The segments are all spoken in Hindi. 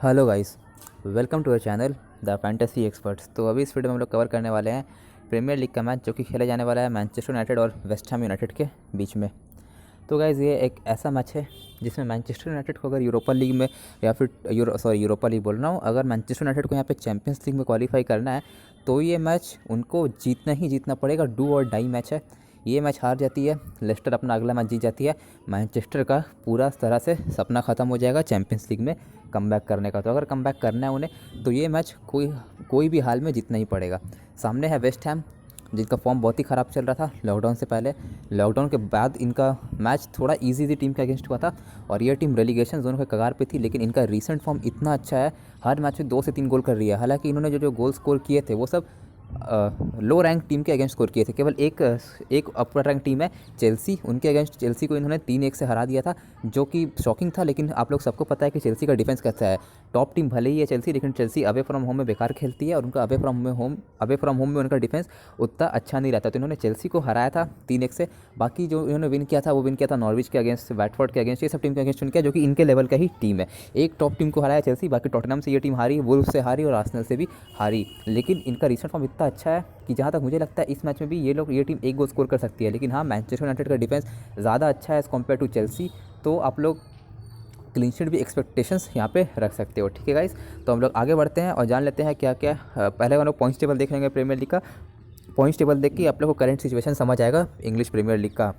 Hello guys, welcome to our channel the fantasy experts. तो अभी इस वीडियो में हम लोग कवर करने वाले हैं प्रीमियर लीग का मैच जो कि खेला जाने वाला है मैनचेस्टर यूनाइटेड और वेस्ट हैम यूनाइटेड के बीच में। तो गाइस ये एक ऐसा मैच है जिसमें मैनचेस्टर यूनाइटेड को अगर यूरोपा लीग में या फिर यूरोपा लीग बोल रहा हूँ, अगर मैनचेस्टर यूनाइटेड को यहाँ पे चैंपियंस लीग में क्वालिफाई करना है तो ये मैच उनको जीतना ही जीतना पड़ेगा। डू और डाई मैच है। ये मैच हार जाती है, लेस्टर अपना अगला मैच जीत जाती है, मैनचेस्टर का पूरा तरह से सपना ख़त्म हो जाएगा चैंपियंस लीग में कमबैक करने का। तो अगर कमबैक करना है उन्हें तो ये मैच कोई भी हाल में जीतना ही पड़ेगा। सामने है वेस्ट हैम जिनका फॉर्म बहुत ही ख़राब चल रहा था लॉकडाउन से पहले। लॉकडाउन के बाद इनका मैच थोड़ा इजी टीम के अगेंस्ट हुआ था और ये टीम रेलीगेशन जोन के कगार पे थी, लेकिन इनका रीसेंट फॉर्म इतना अच्छा है, हर मैच में 2 से 3 गोल कर रही है। हालांकि इन्होंने जो गोल स्कोर किए थे वो सब लो रैंक टीम के अगेंस्ट स्कोर किए थे। केवल एक अपर रैंक टीम है चेल्सी, उनके अगेंस्ट चेल्सी को इन्होंने 3-1 से हरा दिया था, जो कि शॉकिंग था। लेकिन आप लोग सबको पता है कि चेल्सी का डिफेंस कैसा है। टॉप टीम भले ही है चेल्सी, लेकिन चेल्सी अवे फ्रॉम होम में बेकार खेलती है और उनका अवे फ्रॉम होम में उनका डिफेंस उतना अच्छा नहीं रहता। तो इन्होंने चेल्सी को हराया था 3-1 से। बाकी जो इन्होंने विन किया था वो विन किया था नॉर्विच के अगेंस्ट, वैटफोर्ड के अगेंस्ट, ये सब टीम के अगेंस्ट विन किया जो कि इनके लेवल का ही टीम है। एक टॉप टीम को हराया चेल्सी, बाकी टॉटनहम से ये टीम हारी, वुल्व्स से हारी और आर्सेनल से भी हारी। लेकिन इनका रिसेंट फॉर्म इतना अच्छा है कि जहाँ तक मुझे लगता है इस मैच में भी ये टीम एक गोल स्कोर कर सकती है। लेकिन हाँ, मैनचेस्टर यूनाइटेड का डिफेंस ज़्यादा अच्छा है एज़ कम्पेयर टू चेल्सी, तो आप लोग क्लीन शीट भी एक्सपेक्टेशंस यहाँ पे रख सकते हो। ठीक है गाइस, तो हम लोग आगे बढ़ते हैं और जान लेते हैं क्या क्या। पहले हम लोग पॉइंट्स टेबल देख लेंगे प्रीमियर लीग का। पॉइंट्स टेबल देख के आप लोग को करंट सिचुएशन समझ आएगा इंग्लिश प्रीमियर लीग का।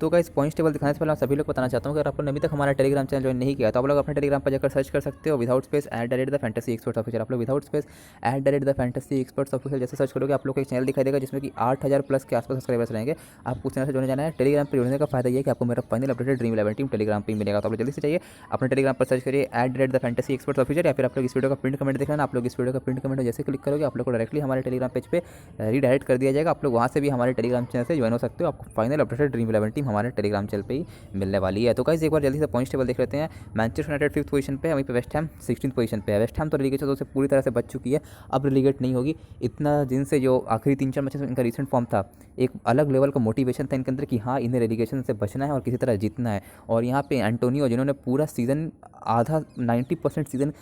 तो गाइस पॉइंट्स टेबल दिखाने से पहले मैं सभी लोग बताना चाहता हूँ कि अगर आप लोगों ने अभी तक हमारा टेलीग्राम चैनल ज्वाइन नहीं किया तो आप लोग अपने टेलीग्राम पर जाकर सर्च कर सकते हो without space @ the fantasy experts official. आप लोग without space @ the fantasy experts official जैसे सर्च करोगे आप लोग को एक चैनल दिखाई देगा जिसमें कि 8000 प्लस के आसपास सब्सक्राइबर्स रहेंगे। आपको उस चैनल से जुड़ने जाना है। टेलीग्राम पर जुड़ने का फायदा ये है कि आपको मेरा final updated dream 11 team Telegram पर मिलेगा। तो आप लोग जल्दी से चाहिए अपने टेलीग्राम पर सर्च करिए @ द फैंटेसी एक्सपर्ट्स ऑफिशियल, या फिर आप लोग इस वीडियो का प्रिंट कमेंट देखना। आप लोग इस वीडियो का प्रिंट कमेंट जैसे क्लिक करोगे आप लोग को डायरेक्टली हमारे टेलीग्राम पेज पे रीडायरेक्ट कर दिया जाएगा। आप लोग वहाँ से भी हमारे टेलीग्राम चैनल से ज्वाइन हो सकते हो। आपको फाइनल अपडेटेड ड्रीम 11 टीम हमारे टेलीग्राम चैनल पे ही मिलने वाली है। तो गाइस एक बार जल्दी से पॉइंट्स टेबल देख लेते हैं। मैनचेस्टर यूनाइटेड 5th पोजीशन पे है, वहीं पे वेस्ट हैम 16th पोजीशन पे है। वेस्ट हैम तो रिलीगेशन से पूरी तरह से बच चुकी है, अब रिलीगेट नहीं होगी। इतना दिन से जो आखिरी 3-4 मैचेस में इनका रिसेंट फॉर्म था, एक अलग लेवल का मोटिवेशन था इनके अंदर कि हाँ इन्हें रेलीगेशन से बचना है और किसी तरह जीतना है। और यहाँ पे एंटोनियो जिन्होंने पूरा सीज़न आधा 90% सीज़न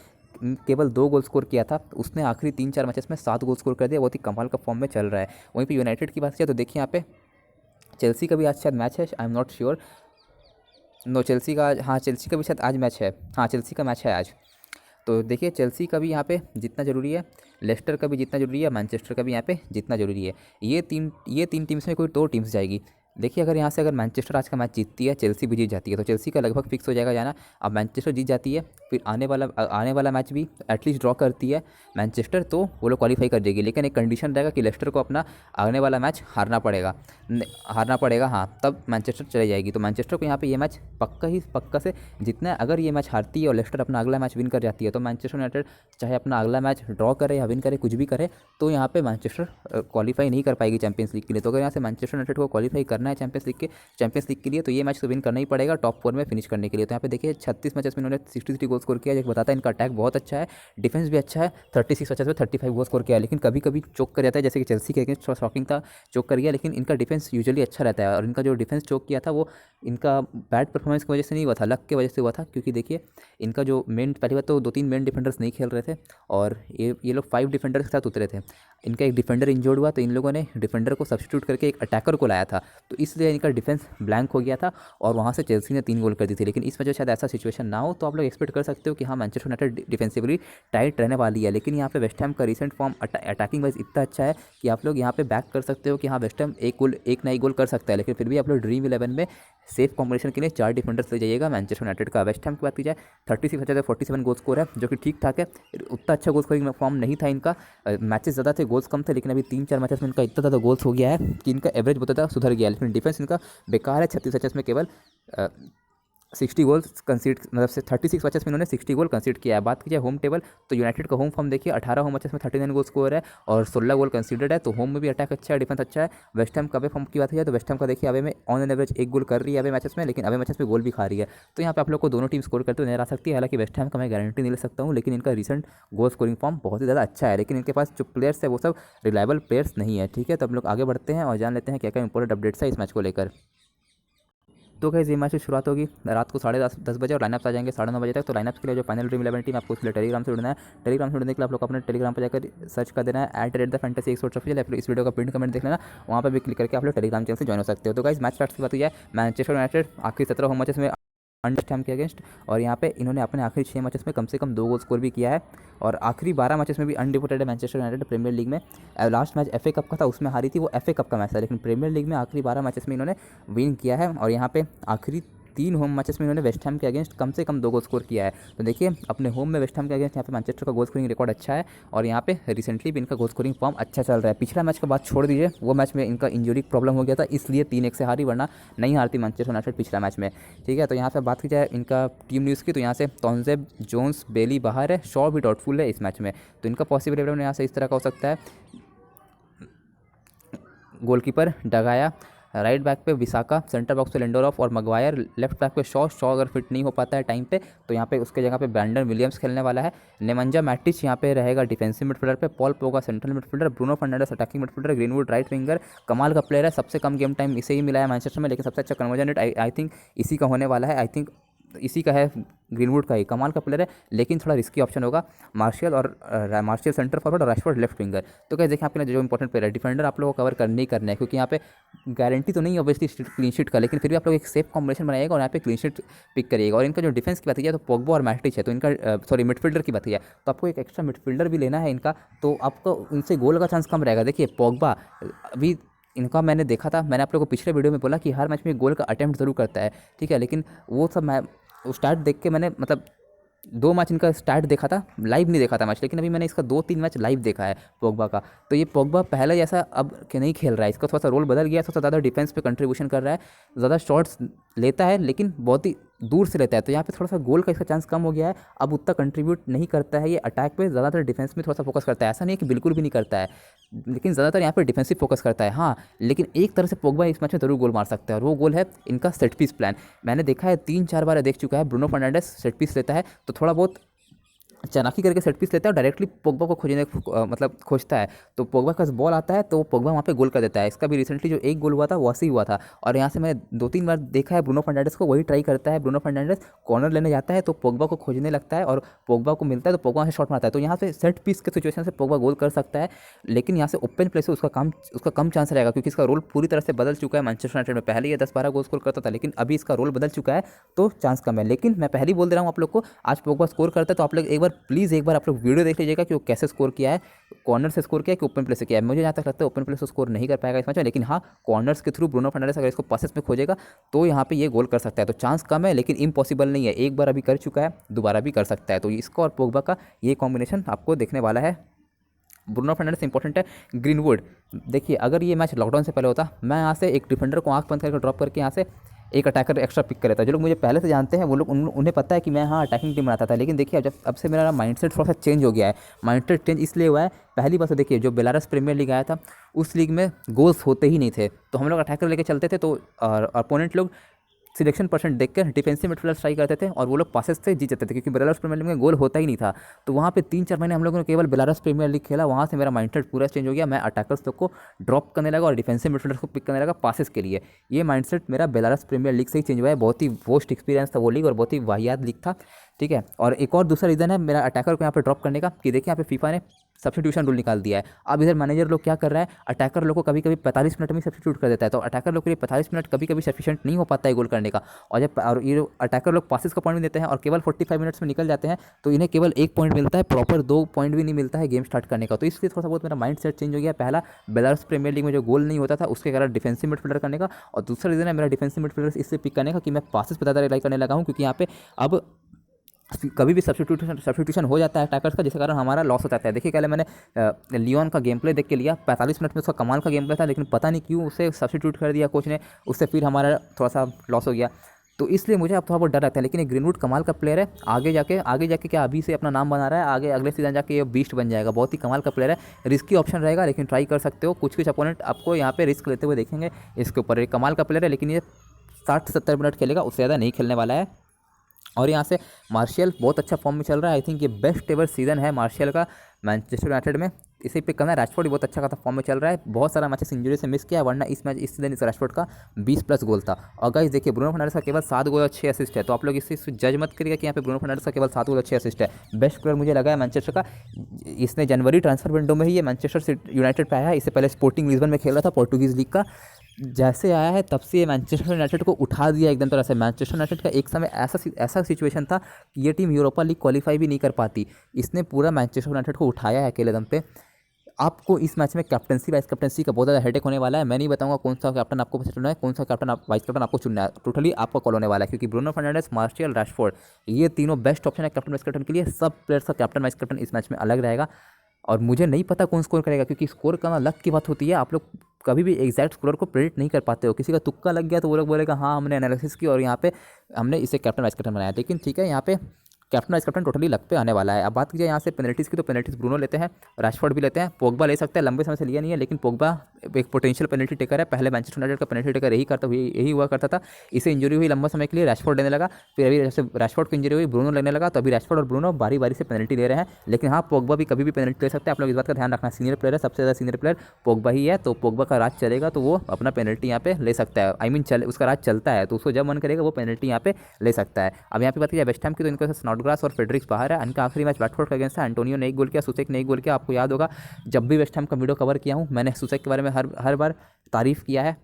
केवल 2 गोल स्कोर किया था, उसने आखिरी 3-4 मैचेस में 7 गोल स्कोर कर दिया। बहुत ही कमाल का फॉर्म में चल रहा है। वहीं पे यूनाइटेड की बात किया तो देखिए यहाँ पे चेल्सी का भी आज शायद मैच है, I am not sure. No Chelsea का आज, हाँ चेल्सी का भी शायद आज मैच है। हाँ चेल्सी का मैच है आज। तो देखिए चेल्सी का भी यहाँ पे जीतना ज़रूरी है, लेस्टर का भी जीतना ज़रूरी है, मैनचेस्टर का भी यहाँ पे जीतना ज़रूरी है। ये तीन टीम्स में कोई 2 टीम्स जाएगी। देखिए अगर यहाँ से अगर मैनचेस्टर आज का मैच जीतती है, चेल्सी भी जीत जाती है, तो चेल्सी का लगभग फिक्स हो जाएगा जाना। अब मैनचेस्टर जीत जाती है, फिर आने वाला मैच भी एटलीस्ट ड्रॉ करती है मैनचेस्टर, तो वो लोग क्वालिफाई कर जाएगी। लेकिन एक कंडीशन रहेगा कि लेस्टर को अपना आने वाला मैच हारना पड़ेगा, हाँ तब मैनचेस्टर चले जाएगी। तो मैनचेस्टर को यहाँ पे ये मैच पक्का से जीतना है। अगर ये मैच हारती है और लेस्टर अपना अगला मैच विन कर जाती है तो मैनचेस्टर यूनाइटेड चाहे अपना अगला मैच ड्रॉ करे या विन करे, कुछ भी करे, तो यहाँ पे मैनचेस्टर क्वालिफाई नहीं कर पाएगी चैंपियंस लीग के लिए। तो अगर यहाँ से मैनचेस्टर यूनाइटेड को क्वालिफाई करना है चैंपियंस लीग के लिए तो ये मैच तो विन करना ही पड़ेगा टॉप 4 में फिनिश करने के लिए। तो यहाँ पे देखिए 36 मैचेस में इन्होंने 63 गोल स्कोर किया, जो बताता है इनका अटैक बहुत अच्छा है, डिफेंस भी अच्छा है। 36 मैचेस में 35 गोल स्कोर किया है, लेकिन कभी कभी चोक कर जाता है, जैसे कि चेल्सी के अगेंस्ट शॉकिंग था, चोक कर गया। लेकिन इनका डिफेंस यूजुअली अच्छा रहता है और इनका जो डिफेंस चोक किया था वो इनका बैड परफॉर्मेंस की वजह से नहीं हुआ था, लक की वजह से हुआ था। क्योंकि देखिए इनका जो पहली बात तो 2-3 मेन डिफेंडर्स नहीं खेल रहे थे और ये लोग 5 डिफेंडर्स के साथ उतरे थे। इनका एक डिफेंडर इंजर्ड हुआ तो इन लोगों ने डिफेंडर को सब्स्टिट्यूट करके एक अटैकर को लाया था, तो इसलिए इनका डिफेंस ब्लैंक हो गया था और वहाँ से चेल्सी ने 3 गोल कर दी थी। लेकिन इस वजह शायद ऐसा सिचुएशन ना हो, तो आप लोग एक्सपेक्ट कर सकते हो कि हाँ मैनचेस्टर यूनाइटेड डिफेंसिवली टाइट रहने वाली है। लेकिन यहाँ पे वेस्ट हैम का रिसेंट फॉर्म अटैकिंग वाइज इतना अच्छा है कि आप लोग यहाँ पे बैक कर सकते हो कि हाँ वेस्ट हैम एक ना एक गोल कर सकता है। लेकिन फिर भी आप लोग ड्रीम 11 में सेफ कॉम्बिनेशन के लिए 4 डिफेंडर्स ले जाइएगा मैनचेस्टर यूनाइटेड का। वेस्ट हैम की बात की जाए 36 मैचेस 47 गोल स्कोर है, जो कि ठीक ठाक है। उतना अच्छा गोल स्कोरिंग फॉर्म नहीं था इनका, मैचेस ज़्यादा थे गोल्स कम थे, लेकिन अभी 3-4 मैचेस में इनका इतना ज़्यादा गोल्स हो गया है कि इनका एवरेज बहुत ज़्यादा सुधर गया है। लेकिन डिफेंस इनका बेकार है, 36 मैचेस में केवल 60 गोल्स कंसीड, मतलब से 36 मैचेस में इन्होंने 60 गोल कंसीड किया है। बात कीजिए होम टेबल तो यूनाइटेड का होम फॉर्म देखिए 18 होम मैचेस में 39 गोल स्कोर है और 16 गोल कंसीडर्ड है। तो होम में भी अटैक अच्छा है, डिफेंस अच्छा है। वेस्ट हैम का अवे फॉर्म की बात की जाए तो वेस्ट हैम का देखिए अवे में ऑन एन एवरेज 1 गोल कर रही है अवे मैचेस में, लेकिन अवे मैचेस में गोल भी खा रही है। तो यहाँ पे आप लोग को दोनों टीम स्कोर करते हुए नजर आ सकती है। हालांकि वेस्ट हैम का मैं गारंटी नहीं ले सकता हूँ, लेकिन इनका रिसेंट गोल स्कोरिंग फॉर्म बहुत ही ज़्यादा अच्छा है। लेकिन इनके पास जो प्लेयर्स है वो सब रिलायबल प्लेयर्स नहीं है। ठीक है, तो हम लोग आगे बढ़ते हैं और जान लेते हैं क्या क्या इंपॉर्टेंट अपडेट्स है इस मैच को लेकर। तो गाइस ये मैच की शुरुआत होगी रात को 10:30 बजे और लाइनअप्स आ जाएंगे 9:30 बजे तक। तो लाइनअप्स के लिए जो फाइनल ड्रीम 11 टीम आपको उसके लिए टेलीग्राम से जुड़ना है। टेलीग्राम से जुड़ने के लिए आप लोग अपने टेलीग्राम पर जाकर सर्च कर देना है @fantasy100 या फिर इस वीडियो का प्रिंट कमेंट देख लेना, वहाँ पर भी क्लिक करके आप लोग टेलीग्राम चैनल से ज्वाइन हो सकते हो। तो गाइस मैच स्टार्ट की बात हुई है, मैनचेस्टर यूनाइटेड आखिरी 17 होम मैचेस में वेस्ट हैम के अगेंस्ट, और यहाँ पे इन्होंने अपने आखिरी 6 मैचेस में कम से कम 2 गोल स्कोर भी किया है और आखिरी 12 मैचेस में भी अनडिफिटेड है मैनचेस्टर यूनाइटेड प्रीमियर लीग में। लास्ट मैच FA कप का था, उसमें हारी थी, वो FA कप का मैच था, लेकिन प्रीमियर लीग में आखिरी 12 मैचेस में इन्होंने विन किया है और यहाँ पे आखिरी 3 होम मैचेस में इन्होंने वेस्ट हैम के अगेंस्ट कम से कम 2 गोल स्कोर किया है। तो देखिए अपने होम में वेस्ट हैम के अगेंस्ट यहाँ पे मैनचेस्टर का गोल स्कोरिंग रिकॉर्ड अच्छा है और यहाँ पे रिसेंटली भी इनका गोल स्कोरिंग फॉर्म अच्छा चल रहा है। पिछला मैच का बात छोड़ दीजिए, वो मैच में इनका इंजरी प्रॉब्लम हो गया था, इसलिए 3-1 से हारी, वरना नहीं हारती मैनचेस्टर यूनाइटेड पिछला मैच में। ठीक है, तो यहाँ पे बात की जाए इनका टीम न्यूज़ की, तो यहाँ से तोंजेब, जोन्स, बेली बाहर है, शॉ भी डाउटफुल है इस मैच में। तो इनका पॉसिबल 11 यहाँ से इस तरह का हो सकता है, गोलकीपर डगाया, राइट बैक पे विसाका, सेंटर बॉक्स पे लिंडोरॉफ और मगवायर, लेफ्ट बैक पे शॉ अगर फिट नहीं हो पाता है टाइम पे तो यहाँ पे उसके जगह पे ब्रैंडन विलियम्स खेलने वाला है। नेमंजा मैटिच यहाँ पे रहेगा डिफेंसिव मिडफील्डर पे, Paul Pogba central midfielder, Bruno Fernandes attacking midfielder, Greenwood right winger. कमाल का प्लेयर है, सबसे कम गेम टाइम इसे ही मिला है मैनचेस्टर में, लेकिन सबसे अच्छा कन्वर्जन रेट आई थिंक इसी का होने वाला है, आई थिंक इसी का है, ग्रीनवुड का ही। कमाल का प्लेयर है लेकिन थोड़ा रिस्की ऑप्शन होगा। मार्शियल सेंटर फॉरवर्ड और रैशफोर्ड लेफ्ट विंगर। तो क्या देखिए आपके जो इंपॉर्टेंट प्लेयर है, डिफेंडर आप लोगों को कवर करने ही करना है, क्योंकि यहाँ पे गारंटी तो नहीं है ऑब्वियसली क्लीन शीट का, लेकिन फिर भी आप लोग एक सेफ कॉम्बिनेशन बनाइएगा और यहाँ पे क्लीन शीट पिक करिएगा। और इनका जो डिफेंस की बात है तो पोग्बा और मैटिच है, तो इनका मिडफील्डर की बात है तो आपको एक एक्स्ट्रा मिडफील्डर भी लेना है इनका, तो आपको उनसे गोल का चांस कम रहेगा। देखिए पोग्बा अभी इनका मैंने देखा था, मैंने आप लोगों को पिछले वीडियो में बोला कि हर मैच में गोल का अटेम्प्ट जरूर करता है, ठीक है, लेकिन वो सब मैं स्टार्ट देख के मैंने मतलब 2 मैच इनका स्टार्ट देखा था, लाइव नहीं देखा था मैच, लेकिन अभी मैंने इसका 2-3 मैच लाइव देखा है पोग्बा का। तो ये पोग्बा पहले जैसा अब के नहीं खेल रहा है, इसका थोड़ा सा रोल बदल गया, थोड़ा सा ज़्यादा डिफेंस पे कंट्रीब्यूशन कर रहा है, ज़्यादा शॉट्स लेता है लेकिन बहुत ही दूर से लेता है, तो यहाँ पे थोड़ा सा गोल का इसका चांस कम हो गया है। अब उतना कंट्रीब्यूट नहीं करता है ये अटैक पे, ज़्यादातर डिफेंस में थोड़ा सा फोकस करता है। ऐसा नहीं है कि बिल्कुल भी नहीं करता है, लेकिन ज़्यादातर यहाँ पे डिफेंसिव फोकस करता है। हाँ, लेकिन एक तरह से पोग्बा इस मैच में जरूर गोल मार सकता है और वो गोल है इनका सेट पीस प्लान। मैंने देखा है 3-4 बार देख चुका है, ब्रूनो फर्नांडिस सेट पीस लेता है तो थोड़ा बहुत चालाकी करके सेट पीस लेता है और डायरेक्टली पोग्बा को खोजने मतलब खोजता है, तो पोग्बा का बॉल आता है तो पोग्बा वहाँ पे गोल कर देता है। इसका भी रिसेंटली जो एक गोल हुआ था वैसे ही हुआ था और यहाँ से मैंने 2-3 बार देखा है ब्रूनो फर्नांडिस को, वही ट्राई करता है। ब्रूनो फर्नांडिस कॉर्नर लेने जाता है तो पोग्बा को खोजने लगता है और पोग्बा को मिलता है तो पोग्बा से शॉट मारता है, तो यहाँ से सेट पीस के सिचुएशन से पोग्बा गोल कर सकता है, लेकिन यहाँ से ओपन प्ले से उसका कम चांस रहेगा, क्योंकि इसका रोल पूरी तरह से बदल चुका है मैनचेस्टर यूनाइटेड में। पहले ये 10-12 गोल स्कोर करता था, लेकिन अभी इसका रोल बदल चुका है तो चांस कम है। लेकिन मैं पहले ही बोल दे रहा हूँ आप लोग को, आज पोग्बा स्कोर करता है तो आप लोग एक बार प्लीज़ आप लोग वीडियो देख लीजिएगा कि वो कैसे स्कोर किया है, कॉर्नर से स्कोर किया है कि ओपन प्ले से किया है। मुझे जहाँ तक लगता है ओपन प्ले से स्कोर नहीं कर पाएगा इस मैच में, लेकिन हाँ कॉर्नर्स के थ्रू ब्रूनो फर्नांडिस अगर इसको पासेस में खोजेगा तो यहाँ पे ये गोल कर सकता है। तो चांस कम है लेकिन इम्पॉसिबल नहीं है, एक बार अभी कर चुका है, दोबारा भी कर सकता है। तो इसका और पोग्बा का ये कॉम्बिनेशन आपको देखने वाला है। ब्रूनो फर्नांडिस इंपॉर्टेंट है। ग्रीनवुड देखिए, अगर ये मैच लॉकडाउन से पहले होता, मैं यहाँ से एक डिफेंडर को आंख बंद करके ड्रॉप करके यहाँ से एक अटैकर एक्स्ट्रा पिक कर लेता। जो लोग मुझे पहले से जानते हैं वो लोग उन्हें पता है कि मैं हाँ अटैकिंग टीम बनाता था, लेकिन देखिए अब से मेरा माइंडसेट थोड़ा सा चेंज हो गया है। माइंडसेट चेंज इसलिए हुआ है, पहली बात तो देखिए जो बेलारस प्रीमियर लीग आया था उस लीग में गोल्स होते ही नहीं थे, तो हम लोग अटैकर लेके चलते थे, तो अपोनेंट लोग सिलेक्शन परसेंट देखकर डिफेंसिव मिडफील्डर ट्राई करते थे और वो लोग पासेस से जीत जाते थे, क्योंकि बेलारस प्रीमियर लीग में गोल होता ही नहीं था। तो वहाँ पे 3-4 महीने हम लोगों ने केवल बेलारस प्रीमियर लीग खेला, वहाँ से मेरा माइंडसेट पूरा चेंज हो गया। मैं अटैकर्स लोग को ड्रॉप करने लगा और डिफेंसिव मिडफील्डर्स को पिक करने लगा पासेस के लिए। ये माइंडसेट मेरा बेलारस प्रीमियर लीग से ही चेंज हुआ है। बहुत ही वर्स्ट एक्सपीरियंस था वो लीग और बहुत ही वाहियात लीग था, ठीक है। और एक और दूसरा रीज़न है मेरा अटैकर को यहाँ पे ड्रॉप करने का, कि देखिए यहाँ पे फीफा ने सब्स्टिट्यूशन रूल निकाल दिया है। अब इधर मैनेजर लोग क्या कर रहा है, अटैकर लोग को कभी कभी 45 मिनट में सब्स्टिट्यूट कर देता है, तो अटैकर लोग के लिए 45 मिनट कभी कभी सफिशिएंट नहीं हो पाता है गोल करने का। और ये अटैकर लोग पासिस का पॉइंट भी देते हैं और केवल 45 मिनट्स में निकल जाते हैं, तो इन्हें केवल 1 पॉइंट मिलता है, प्रॉपर 2 पॉइंट भी नहीं मिलता है गेम स्टार्ट करने का। तो इसलिए थोड़ा बहुत मेरा माइंड सेट चेंज हो गया। पहला बेलारस प्रीमियर लीग में जो गोल नहीं होता था उसके कारण डिफेंसिव मिडफील्डर करने का, और दूसरा रीज़न है मेरा डिफेंसिव मिडफील्डर इससे पिक करने का कि मैं पासिस पर ज़्यादा रिलाई करने लगा हूँ, क्योंकि यहाँ पे अब कभी भी सब्स्टिट्यूशन हो जाता है अटैकर्स का, जिसके कारण हमारा लॉस हो जाता है। देखिए पहले मैंने लियोन का गेम प्ले देख के लिया, 45 मिनट में उसका कमाल का गेम प्ले था, लेकिन पता नहीं क्यों उसे सब्स्टिट्यूट कर दिया कोच ने, उससे फिर हमारा थोड़ा सा लॉस हो गया। तो इसलिए मुझे अब थोड़ा बहुत डर लगता है, लेकिन ये ग्रीनवुड कमाल का प्लेयर है। आगे जाके क्या अभी से अपना नाम बना रहा है, आगे अगले सीजन जाके ये बीस्ट बन जाएगा। बहुत ही कमाल का प्लेयर है, रिस्की ऑप्शन रहेगा लेकिन ट्राई कर सकते हो। कुछ अपोनेंट आपको यहाँ पे रिस्क लेते हुए देखेंगे इसके ऊपर। एक कमाल का प्लेयर है, लेकिन ये 60 से 70 मिनट खेलेगा, उससे ज़्यादा नहीं खेलने वाला है। और यहाँ से मार्शियल बहुत अच्छा फॉर्म में चल रहा है। आई थिंक ये बेस्ट एवर सीज़न है मार्शियल का मैनचेस्टर यूनाइटेड में। इसे पिक करना है। रैशफोर्ड भी बहुत अच्छा खासा फॉर्म में चल रहा है, बहुत सारा मैचेस इंजरी से मिस किया, वरना इस दिन इस रैशफोर्ड का 20+ गोल था। और गाइस देखिए ब्रूनो फर्नांडिस का केवल 7 गोल और 6 असिस्ट है, तो आप लोग इससे जज मत करिएगा कि यहाँ पे ब्रूनो फर्नांडिस का केवल 7 गोल और 6 असिस्ट है। बेस्ट प्लेयर मुझे लगा है मैनचेस्टर का। इसने जनवरी ट्रांसफर विंडो में ही ये मैनचेस्टर यूनाइटेड पे आया है, इससे पहले स्पोर्टिंग लिस्बन में खेल रहा था पोर्टुगीज़ लीग का। जैसे आया है तब से ये मैनचेस्टर यूनाइटेड को उठा दिया एकदम तरह से। मैनचेस्टर यूनाइटेड का एक समय ऐसा सिचुएशन था कि ये टीम यूरोपा लीग क्वालिफाई भी नहीं कर पाती, इसने पूरा मैनचेस्टर यूनाइटेड को उठाया है अकेले दम पे। आपको इस मैच में कैप्टनसी वाइस कैप्टनसी का बहुत ज़्यादा हेडेक होने वाला है। मैं नहीं बताऊंगा कौन सा कैप्टन आपको चुनना है, कौन सा कैप्टन वाइस कैप्टन आपको चुनना है, टोटली आपका कॉल होने वाला है, क्योंकि ब्रूनो फर्नांडिस, मार्शियल, रैशफोर्ड ये तीनों बेस्ट ऑप्शन है कैप्टन वाइस कैप्टन के लिए। सब प्लेयर्स का कैप्टन वाइस कैप्टन इस मैच में अलग रहेगा, और मुझे नहीं पता कौन स्कोर करेगा, क्योंकि स्कोर करना लक की बात होती है। आप लोग कभी भी एग्जैक्ट स्कोर को प्रेडिक्ट नहीं कर पाते हो। किसी का तुक्का लग गया तो वो लोग बोलेगा हाँ हमने एनालिसिस की और यहाँ पे हमने इसे कैप्टन वाइस कैप्टन बनाया। लेकिन ठीक है, यहाँ पे captain vice captain totally luck पे आने वाला है। अब बात कीजिए यहाँ से पेनल्टीज़ की, तो पेनल्टीज़ ब्रूनो लेते हैं, रैशफोर्ड भी लेते हैं, पोग्बा ले सकते हैं, लंबे समय से लिया नहीं है, लेकिन पोग्बा एक पोटेंशियल पेनल्टी टेकर है। पहले मैनचेस्टर यूनाइटेड का पेनल्टी टेकर यही हुआ करता था। इसे इंजरी हुई लंबा समय के लिए, रैशफोर्ड लेने लगा, फिर अभी जैसे रैशफोर्ड को इंजरी हुई ब्रूनो लेने लगा, तो अभी रैशफोर्ड और ब्रूनो बारी बारी से पेनल्टी ले रहे हैं। लेकिन हाँ, पोग्बा भी कभी भी पेनल्टी ले सकते हैं, आप लोग इस बात का ध्यान रखना। सीनियर प्लेयर है, सबसे ज़्यादा सीनियर प्लेयर पोग्बा ही है, तो पोग्बा का राज चलेगा तो वो अपना पेनल्टी यहाँ पे ले सकता है। आई मीन उसका राज चलता है, तो उसको जब मन करेगा वो पेनल्टी यहाँ पे ले सकता है। अब यहाँ पे बात की जाए वेस्ट हैम की, तो इनको स्नॉडग्रास और फेडरिक्स बाहर है। इनका आखिरी मैच वाटफोर्ड के अगेंस्ट है, एंटोनियो ने 1 गोल किया, सुसेक ने 1 गोल किया। आपको याद होगा जब भी वेस्ट हैम का वीडियो कवर किया हूँ मैंने सुसेक के बारे में हर बार तारीफ़ किया है,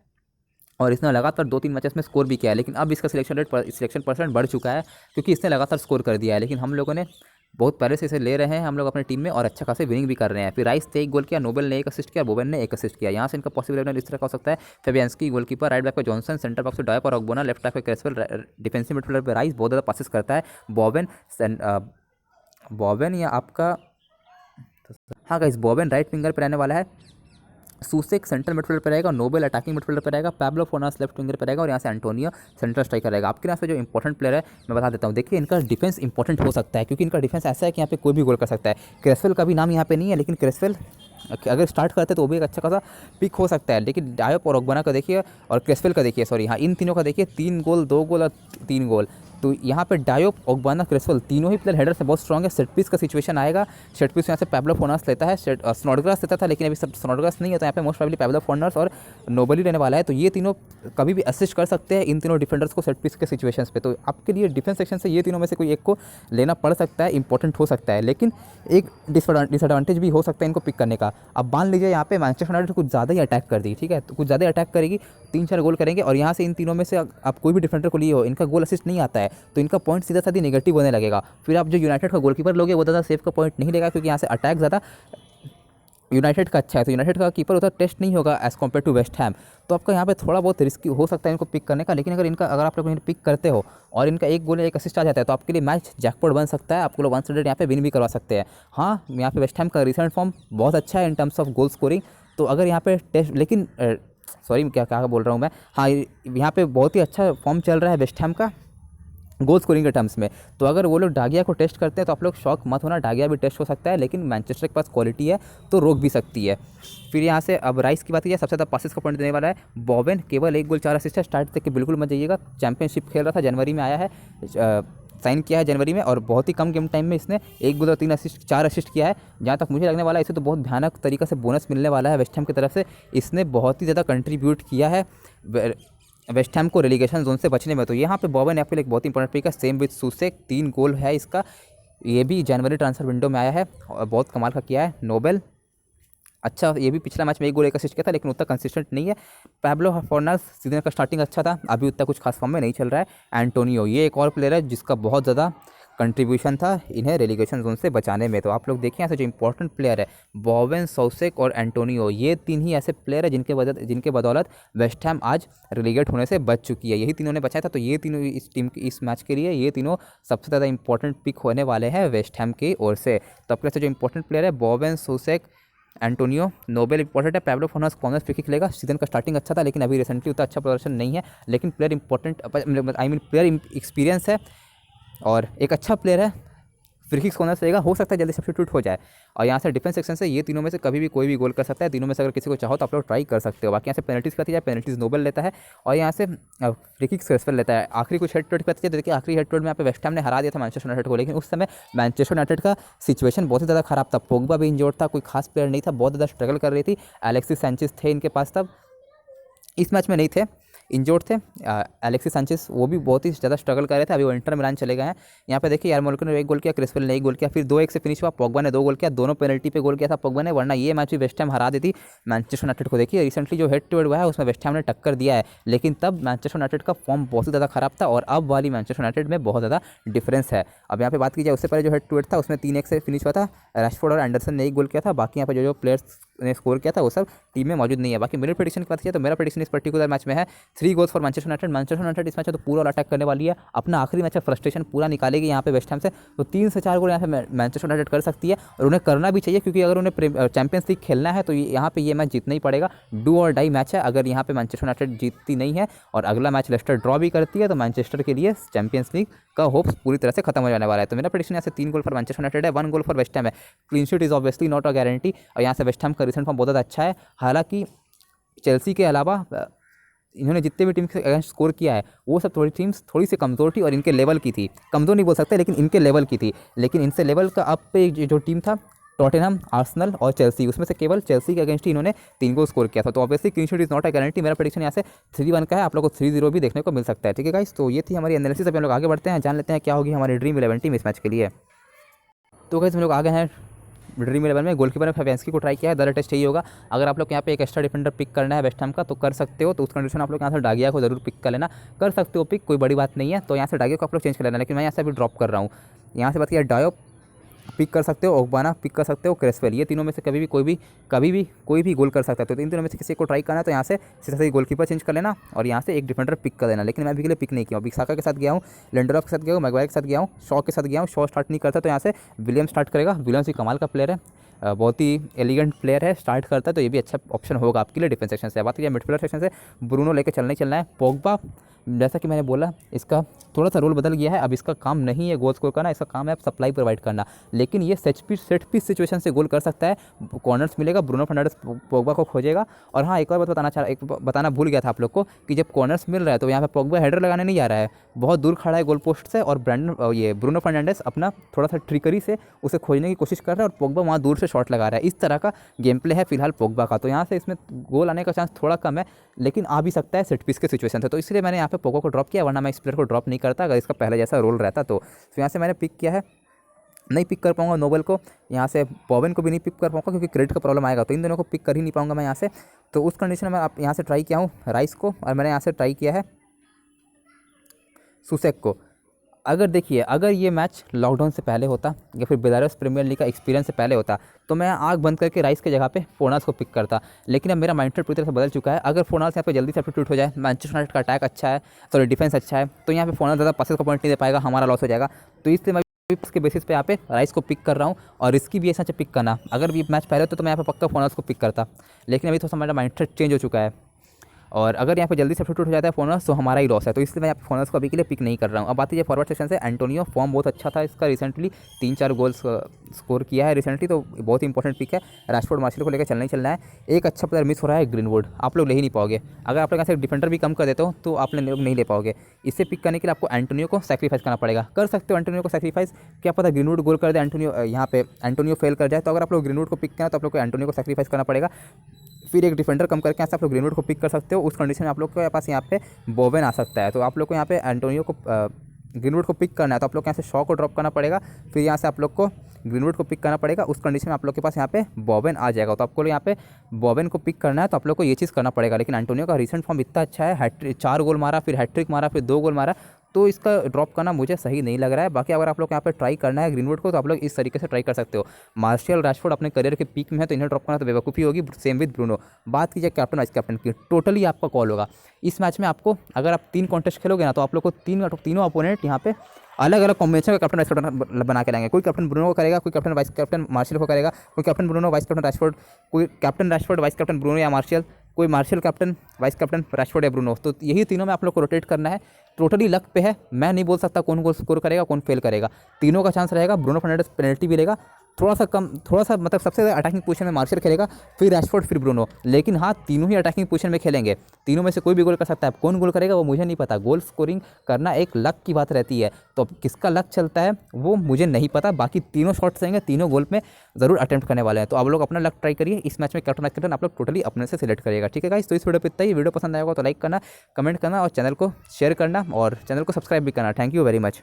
और इसने लगातार 2-3 मैचेस में स्कोर भी किया है। लेकिन अब इसका सिलेक्शन परसेंट बढ़ चुका है, क्योंकि इसने लगातार स्कोर कर दिया है। लेकिन हम लोगों ने बहुत पहले से इसे ले रहे हैं हम लोग अपनी टीम में, और अच्छा खासे विनिंग भी कर रहे हैं। फिर राइस ने 1 गोल किया, नोबेल ने 1 असिस्ट किया, बोवेन ने 1 असिस्ट किया। यहाँ से इनका पॉसिबल 11 इस तरह का हो सकता है: फेबियांस्की गोलकीपर, राइट बैक पे जॉनसन, सेंटर बैक पे डॉयप और ऑग्बोना, लेफ्ट बैक पे क्रेसवेल, डिफेंसिव मिडफील्डर पे राइस बहुत ज़्यादा पासेस करता है, बॉवेन या आपका हाँ गाइस बॉवेन राइट विंगर पर रहने वाला है, सुसेक सेंट्रल मिडफील्डर पर रहेगा, नोबेल अटैकिंग मिडफील्डर पर रहेगा, पैब्लो फोर्नास लेफ्ट विंगर पर रहेगा, और यहाँ से एंटोनियो सेंट्रल स्ट्राइकर रहेगा। आपके यहाँ से जो इंपॉर्टेंट प्लेयर है मैं बता देता हूँ। देखिए इनका डिफेंस इंपॉर्टेंट हो सकता है, क्योंकि इनका डिफेंस ऐसा है कि यहाँ पे कोई भी गोल कर सकता है। क्रेसवेल का भी नाम यहाँ पे नहीं है, लेकिन क्रेसवेल अगर स्टार्ट करते हैं तो वो भी एक अच्छा खासा पिक हो सकता है। लेकिन डायोप और ओग्बोना का देखिए और क्रेसवेल का देखिए, सॉरी हाँ, इन तीनों का देखिए 3 गोल, 2 गोल और 3 गोल। तो यहाँ पे डायोप, ओग्बोना, क्रेसवेल तीनों ही प्लेयर हेडर से बहुत स्ट्रॉन्ग है। सेट पीस का सिचुएशन आएगा, सेट पीस यहाँ से पैब्लो फोर्नास लेता है, स्नॉडग्रास लेता था, लेकिन अभी सब स्नॉडग्रास नहीं है, तो यहाँ पे मोस्ट प्रोबेबली पैब्लो फोर्नास और नोबेल ही रहने वाला है। तो ये तीनों कभी भी असिस्ट कर सकते हैं इन तीनों डिफेंडर्स को सेट पीस के सिचुएशंस पे। तो आपके लिए डिफेंस सेक्शन से ये तीनों में से कोई एक को लेना पड़ सकता है, इंपॉर्टेंट हो सकता है। लेकिन एक डिसएडवांटेज भी हो सकता है इनको पिक करने का। अब मान लीजिए यहाँ पे मैनचेस्टर यूनाइटेड कुछ ज़्यादा ही अटैक कर दी, ठीक है, तो कुछ ज़्यादा अटैक करेगी, 3-4 गोल करेंगे, और यहाँ से इन तीनों में से आप कोई भी डिफेंडर को लिए हो, इनका गोल असिस्ट नहीं आता है, तो इनका पॉइंट सीधा साधी नेगेटिव होने लगेगा। फिर आप जो यूनाइटेड का गोलकीपर लोगे वो ज़्यादा सेफ का पॉइंट नहीं लेगा, क्योंकि यहाँ से अटैक ज़्यादा यूनाइटेड का अच्छा है, तो यूनाइटेड का कीपर उतना टेस्ट नहीं होगा as compared to West Ham. तो आपका यहाँ पे थोड़ा बहुत रिस्की हो सकता है इनको पिक करने का। लेकिन अगर आप लोग इन्हें पिक करते हो और इनका 1 गोल या 1 असिस्ट आ जाता है, तो आपके लिए मैच जैकपॉट बन सकता है, आपको लोग 100 यहाँ पे विन भी करवा सकते हैं। हाँ, यहाँ पे वेस्ट हैम का रिसेंट फॉर्म बहुत अच्छा है in terms of goal scoring, तो अगर यहाँ पे टेस्ट, लेकिन सॉरी क्या बोल रहा हूँ मैं, हाँ यहाँ पे बहुत ही अच्छा फॉर्म चल रहा है वेस्ट हैम का गोल स्कोरिंग के टर्म्स में। तो अगर वो लोग डागिया को टेस्ट करते हैं तो आप लोग शॉक मत होना, डागिया भी टेस्ट हो सकता है, लेकिन मैनचेस्टर के पास क्वालिटी है तो रोक भी सकती है। फिर यहाँ से अब राइस की बात की जाए, सबसे ज़्यादा पासेस का पॉइंट देने वाला है बॉवेन, केवल 1 गोल 4 असिस्ट है। स्टार्ट तक के बिल्कुल मत जाइएगा, चैंपियनशिप खेल रहा था, जनवरी में आया है, साइन किया है जनवरी में, और बहुत ही कम गेम टाइम में इसने 1 गोल और 4 असिस्ट किया है। जहाँ तक मुझे लगने वाला है इसे तो बहुत भयानक तरीक़े से बोनस मिलने वाला है वेस्ट हैम की तरफ से। इसने बहुत ही ज़्यादा कंट्रीब्यूट किया है वेस्ट हैम को रेलीगेशन जोन से बचने में। तो यहाँ पे बॉवेन एफिल एक बहुत इंपॉर्टेंट पिक है, सेम विद सुसेक, 3 गोल है इसका, ये भी जनवरी ट्रांसफर विंडो में आया है और बहुत कमाल का किया है। नोबेल अच्छा, ये भी पिछला मैच में 1 गोल 1 असिस्ट किया था, लेकिन उतना कंसिस्टेंट नहीं है। पैब्लो फोर्नास सीजन का स्टार्टिंग अच्छा था, अभी उतना कुछ खास फॉर्म में नहीं चल रहा है। एंटोनियो ये एक और प्लेयर है जिसका बहुत ज़्यादा कंट्रीब्यूशन था इन्हें रेलीगेशन जोन से बचाने में। तो आप लोग देखिए यहाँ से जो इंपॉर्टेंट प्लेयर है बॉवेन, सोसेक और एंटोनियो, ये 3 ही ऐसे प्लेयर है जिनके बदौलत वेस्ट हैम आज रेलीगेट होने से बच चुकी है। यही तीनों ने बचाया था, तो ये तीनों इस टीम इस मैच के लिए ये तीनों सबसे ज़्यादा इंपॉर्टेंट पिक होने वाले हैं वेस्ट हैम की ओर से। तो आपके जो इंपॉर्टेंट प्लेयर है बॉवेन, सोसेक, एंटोनियो, नोबेल इंपॉर्टेंट है, पैब्लो फोर्नास कॉर्नर फ्री किक लेगा। सीजन का स्टार्टिंग अच्छा था, लेकिन अभी रिसेंटली उतना अच्छा प्रदर्शन नहीं है, लेकिन प्लेयर इंपॉर्टेंट, प्लेयर एक्सपीरियंस है और एक अच्छा प्लेयर है। फ्री किक्स कॉर्नर से हो सकता है जल्दी सब्स्टिट्यूट हो जाए। और यहाँ से डिफेंस सेक्शन से ये तीनों में से कभी भी कोई भी गोल कर सकता है। तीनों में से अगर किसी को चाहो तो आप लोग ट्राई कर सकते हो। बाकी यहाँ से पेनल्टीज करती जाए, पेनल्टीज नोबल लेता है और यहाँ से फ्री किक्स क्रिस्टल लेता है। आखिरी कुछ हेड टू हेड करती है, देखिए आखिरी हेड टू हेड में यहाँ पे वेस्ट हैम ने हरा दिया था मैनचेस्टर यूनाइटेड को, लेकिन उस समय मैनचेस्टर यूनाइटेड का सिचुएशन बहुत ही ज़्यादा खराब था। पोग्बा भी इंजोर्ड था, कोई खास प्लेयर नहीं था, बहुत ज़्यादा स्ट्रगल कर रही थी। एलेक्सिस सैंचेज थे इनके पास तब, इस मैच में नहीं थे, इंजोर्ड थे। एलेक्सिस सैंचेज वो भी बहुत ही ज़्यादा स्ट्रगल कर रहे थे, अभी वो इंटर मिलान चले गए हैं। यहाँ पे देखिए यारमोल्को ने 1 गोल किया, क्रिस्टल ने 1 गोल किया, फिर 2-1 से फिनिश हुआ। पोग्बा ने 2 गोल किया, दोनों पेनल्टी पे गोल किया था पोग्बा ने, वरना ये मैच भी वेस्ट हैम हरा देती मैनचेस्टर यूनाइटेड को। देखिए रिसेंटली जो हेड टू हेड हुआ है उसमें वेस्ट हैम ने टक्कर दिया है, लेकिन तब मैनचेस्टर यूनाइटेड का फॉर्म बहुत ही ज़्यादा खराब था और अब वाली मैनचेस्टर यूनाइटेड में बहुत ज़्यादा डिफरेंस है। अब यहाँ पे बात की जाए उससे पहले जो हेड टू हेड था उसमें 3-1 से फिनिश हुआ था, रैशफोर्ड और एंडरसन ने 1 गोल किया था। बाकी यहाँ पे जो प्लेयर्स ने स्कोर किया था वो सब टीम में मौजूद नहीं है। बाकी मेरे प्रेडिक्शन की बात की तो मेरा प्रेडिक्शन इस पर्टिकुलर मैच में है 3 goals for Manchester United. Manchester United इस मैच में तो पूरा अटैक करने वाली है, अपना आखिरी मैच में फ्रस्ट्रेशन पूरा निकालेगी यहाँ पे वेस्ट हैम से, तो 3 से 4 गोल यहाँ पे मैनचेस्टर यूनाइटेड कर सकती है और उन्हें करना भी चाहिए, क्योंकि अगर उन्हें चैंपियंस लीग खेलना है तो यहाँ पे ये मैच जीतना ही पड़ेगा। डू और डाई मैच है। अगर यहाँ पे मैनचेस्टर यूनाइटेड जीतती नहीं है और अगला मैच लेस्टर ड्रॉ भी करती है तो मैनचेस्टर के लिए चैंपियंस लीग का होप्स पूरी तरह से खत्म हो जाने वाला है। तो मेरा प्रेडिक्शन यहाँ से 3 गोल फॉर मैनचेस्टर यूनाइटेड है, 1 गोल फॉर वेस्ट हैम है। Clean sheet is obviously not a guarantee और यहाँ से वेस्ट हैम का रिसेंट फॉर्म बहुत ज़्यादा अच्छा है। हालांकि चेल्सी के अलावा इन्होंने जितने भी टीम के अगेंस्ट स्कोर किया है वो सब थोड़ी टीम्स थोड़ी सी कमज़ोर थी और इनके लेवल की थी, कमज़ोर नहीं बोल सकते लेकिन इनके लेवल की थी। लेकिन इनसे लेवल का अप पे जो टीम था टॉटनहम, आर्सेनल और चेल्सी, उसमें से केवल चेल्सी के अगेंस्ट ही इन्होंने 3 गोल स्कोर किया था। तो obviously clean sheet is not a guarantee. मेरा प्रेडिक्शन यहाँ से 3-1 का है, आप लोगों को 3-0 भी देखने को मिल सकता है। ठीक है गाइस, तो ये थी हमारी एनालिसिस। अभी हम लोग आगे बढ़ते हैं, जान लेते हैं क्या होगी हमारी ड्रीम 11 टीम इस मैच के लिए। तो गाइस हम लोग आगे हैं ड्रीम 11 में। गोलकीपर में फेवेंस्की को ट्राई किया है, ज़्यादा टेस्ट यही होगा। अगर आप लोग यहाँ पे एक एक्स्ट्रा डिफेंडर पिक करना है वेस्ट हैम का तो कर सकते हो, तो उस कंडीशन आप लोग यहाँ से डागिया को जरूर पिक कर लेना, कर सकते हो पिक, कोई बड़ी बात नहीं है। तो यहाँ से डागिया को आप लोग चेंज कर लेना, लेकिन मैं यहाँ से अभी ड्रॉप कर रहा हूँ। यहाँ से बात किया डायो पिक कर सकते हो, ओगबाना पिक कर सकते हो, क्रेसवेल, ये तीनों में से कभी भी कोई भी गोल कर सकता है। तो इन तीनों में से किसी को ट्राई करना है तो यहाँ से सीधा से गोलकीपर चेंज कर लेना और यहाँ से एक डिफेंडर पिक कर देना। लेकिन मैं अभी के लिए पिक नहीं किया हूँ, साका के साथ गया हूँ, लिंडरॉफ के साथ गया हूँ, मैगवायर के साथ गया हूँ, शॉ के साथ गया हूँ। शॉ स्टार्ट नहीं करता तो यहाँ से विलियम स्टार्ट करेगा। विलियम्स भी कमाल का प्लेयर है, बहुत ही एलिगेंट प्लेयर है, स्टार्ट करता है तो ये भी अच्छा ऑप्शन होगा आपके लिए डिफेंस सेक्शन से। बात करिए मिडफील्डर सेक्शन से, ब्रूनो लेके चलना है। पोग्बा, जैसा कि मैंने बोला इसका थोड़ा सा रोल बदल गया है, अब इसका काम नहीं है गोल स्कोर करना, इसका काम है सप्लाई प्रोवाइड करना। लेकिन ये सेट पीस सिचुएशन से गोल कर सकता है, कॉर्नर्स मिलेगा, ब्रूनो फर्नांडिस पोग्बा को खोजेगा। और हाँ, एक और बात बताना भूल गया था आप लोग को कि जब कॉर्नर्स मिल रहा है तो यहाँ पे पोग्बा हेडर लगाने नहीं आ रहा है, बहुत दूर खड़ा है गोल पोस्ट से और ब्रूनो फर्नांडिस अपना थोड़ा सा ट्रिकरी से उसे खोजने की कोशिश कर रहा है और पोग्बा वहाँ दूर से शॉट लगा रहा है। इस तरह का गेम प्ले है फिलहाल पोग्बा का, तो यहाँ से इसमें गोल आने का चांस थोड़ा कम है, लेकिन आ भी सकता है सेट पीस के सिचुएशन से। तो इसलिए मैंने यहाँ पे पोग्बा को ड्रॉप किया, वरना मैं इस प्लेयर को ड्रॉप नहीं करता अगर इसका पहले जैसा रोल रहता तो। यहाँ से मैंने पिक किया है, नहीं पिक कर पाऊंगा नोबल को, यहाँ से बॉबिन को भी नहीं पिक कर पाऊंगा क्योंकि क्रेडिट का प्रॉब्लम आएगा, तो इन दोनों को पिक कर ही नहीं पाऊंगा मैं यहाँ से। तो उस कंडीशन में आप यहाँ से ट्राई किया हूँ राइस को और मैंने यहाँ से ट्राई किया है सुसेक को। अगर देखिए, अगर ये मैच लॉकडाउन से पहले होता या फिर बेलारूस प्रीमियर लीग का एक्सपीरियंस से पहले होता तो मैं आँख बंद करके राइस के जगह पे फोर्नाल्स को पिक करता, लेकिन अब मेरा माइंडसेट पूरी तरह से बदल चुका है। अगर फोर्नाल्स यहाँ पे जल्दी सब्स्टिट्यूट हो जाए, मैनचेस्टर यूनाइटेड का अटैक अच्छा है, सॉरी डिफेंस अच्छा है, तो यहाँ पे फोर्नाल्स ज़्यादा पासेस का पॉइंट नहीं दे पाएगा, हमारा लॉस हो जाएगा। तो इसलिए मैं के बेसिस पे यहाँ पे राइस को पिक कर रहा हूँ और रिस्की भी ऐसा पिक करना। अगर ये मैच पहले होता तो मैं यहाँ पे पक्का फोर्नाल्स को पिक करता, लेकिन अभी थोड़ा सा मेरा माइंडसेट चेंज हो चुका है और अगर यहाँ पे जल्दी सब्स्टिट्यूट हो जाता है फोर्नाल्स तो हमारा ही लॉस है। तो इसलिए मैं यहाँ पे फोर्नाल्स को अभी के लिए पिक नहीं कर रहा हूँ। अब बात है फॉरवर्ड सेक्शन से, एंटोनियो फॉर्म बहुत अच्छा था इसका, रिसेंटली 3-4 गोल्स स्कोर किया है रिसेंटली, तो बहुत ही इंपॉर्टेंट पिक है। रैशफोर्ड मार्शल को लेकर चलना है। एक अच्छा प्लेयर मिस हो रहा है ग्रीनवुड, आप लोग ले ही नहीं पाओगे। अगर आप लोग यहाँ से डिफेंडर भी कम कर देते हो तो आप लोग नहीं ले पाओगे। इससे पिक करने के लिए आपको एंटोनियो को सैक्रिफाइस करना पड़ेगा, कर सकते हो एंटोनियो को सैक्रिफाइस, क्या पता ग्रीनवुड गोल कर दे, एंटोनियो यहाँ पे एंटोनियो फेल कर जाए। तो अगर आप लोग ग्रीनवुड को पिक करना तो आप लोग को एंटोनियो को सैक्रिफाइस करना पड़ेगा, फिर एक डिफेंडर कम करके यहाँ आप लोग ग्रीनवुड को पिक कर सकते हो। उस कंडीशन में आप लोग के पास यहाँ पे बोवेन आ सकता है, तो आप लोग को यहाँ पे एंटोनियो को ग्रीनवुड को पिक करना है तो आप लोग यहाँ से शॉ को ड्रॉप करना पड़ेगा, फिर यहाँ से आप लोग को ग्रीनवुड को पिक करना पड़ेगा। उस कंडीशन में आप लोग के पास यहाँ पे बोवेन आ जाएगा, तो आपको यहाँ पे बोवेन को पिक करना है तो आप लोग को ये चीज़ करना पड़ेगा। लेकिन एंटोनियो का रिसेंट फॉर्म इतना अच्छा है, 4 गोल मारा, फिर हैट्रिक मारा, फिर 2 गोल मारा, तो इसका ड्रॉप करना मुझे सही नहीं लग रहा है। बाकी अगर आप लोग यहाँ पे ट्राई करना है ग्रीनवुड को तो आप लोग इस तरीके से ट्राई कर सकते हो। मार्शियल, रैशफोर्ड अपने करियर के पीक में है तो इन्हें ड्रॉप करना तो बेवकूफ़ी होगी, सेम विद ब्रूनो। बात कीजिए कैप्टन वाइस कैप्टन की, टोटली आपका कॉल होगा इस मैच में। आपको अगर आप 3 कॉन्टेस्ट खेलोगे ना तो आप लोग को तीनों अपोनेंट यहाँ पे अलग अलग कॉम्बिनेशन का कैप्टन वाइस कैप्टन बना के लाएंगे। कोई कैप्टन ब्रूनो को करेगा, कोई कैप्टन वाइस कैप्टन मार्शियल को करेगा, कोई captain Bruno vice captain Rashford, कोई captain Rashford vice captain Bruno या मार्शियल, कोई Martial captain, vice captain, Rashford या ब्रूनो। तो यही तीनों में आप लोग को रोटेट करना है। टोटली लक पे है, मैं नहीं बोल सकता कौन गोल स्कोर करेगा कौन फेल करेगा। तीनों का चांस रहेगा। ब्रूनो फर्नांडिस पेनल्टी भी लेगा, थोड़ा सा कम, थोड़ा सा मतलब सबसे ज़्यादा अटैकिंग पोजीशन में मार्शल खेलेगा, फिर रैशफोर्ड, फिर ब्रूनो। लेकिन हाँ, तीनों ही अटैकिंग पोजीशन में खेलेंगे। तीनों में से कोई भी गोल कर सकता है। कौन गोल करेगा वो मुझे नहीं पता। गोल स्कोरिंग करना एक लक की बात रहती है, तो अब किसका लक चलता है वो मुझे नहीं पता। बाकी तीनों शॉट्स रहेंगे, तीनों गोल में ज़रूर अटेम्प्ट करने वाले हैं। तो आप लोग अपना लक ट्राई करिए। इस मैच में कैप्टन कैप्टन आप लोग टोटली अपने से सिलेक्ट करिएगा। ठीक है गाइस, तो इस वीडियो पे इतना ही। वीडियो पसंद आएगा तो लाइक करना, कमेंट करना और चैनल को शेयर करना और चैनल को सब्सक्राइब भी करना। Thank you very much.